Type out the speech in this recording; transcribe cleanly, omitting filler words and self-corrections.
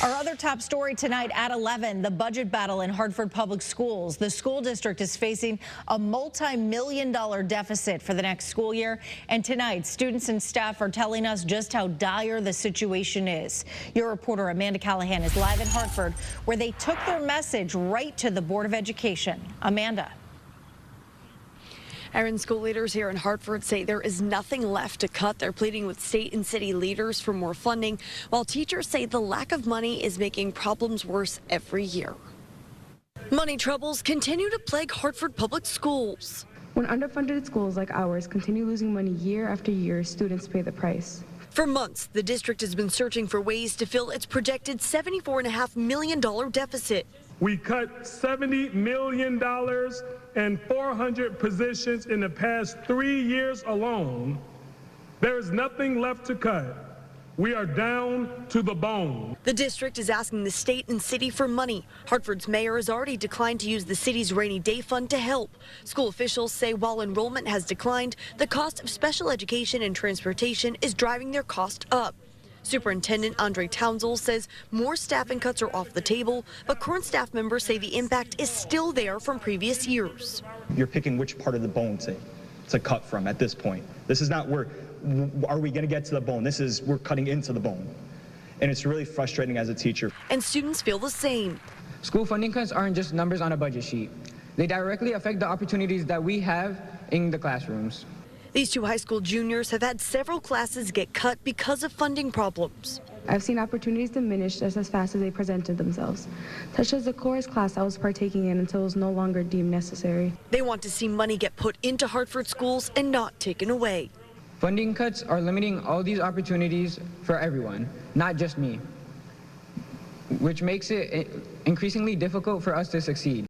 Our other top story tonight at 11, the budget battle in Hartford Public Schools. The school district is facing a multi-million-dollar deficit for the next school year. And tonight, students and staff are telling us just how dire the situation is. Your reporter Amanda Callahan is live in Hartford, where they took their message right to the Board of Education. Amanda. Aaron, school leaders here in Hartford say there is nothing left to cut. They're pleading with state and city leaders for more funding, while teachers say the lack of money is making problems worse every year. Money troubles continue to plague Hartford Public Schools. When underfunded schools like ours continue losing money year after year, students pay the price. For months, the district has been searching for ways to fill its projected $74.5 million deficit. We cut $70 million and 400 positions in the past 3 years alone. There is nothing left to cut. We are down to the bone. The district is asking the state and city for money. Hartford's mayor has already declined to use the city's rainy day fund to help. School officials say while enrollment has declined, the cost of special education and transportation is driving their cost up. Superintendent Andre Townsell says more staffing cuts are off the table, but current staff members say the impact is still there from previous years. You're picking which part of the bone to cut from at this point. This is not where, are we going to get to the bone? This is, we're cutting into the bone. And it's really frustrating as a teacher. And students feel the same. School funding cuts aren't just numbers on a budget sheet. They directly affect the opportunities that we have in the classrooms. These two high school juniors have had several classes get cut because of funding problems. I've seen opportunities diminish just as fast as they presented themselves, such as the chorus class I was partaking in until it was no longer deemed necessary. They want to see money get put into Hartford schools and not taken away. Funding cuts are limiting all these opportunities for everyone, not just me, which makes it increasingly difficult for us to succeed.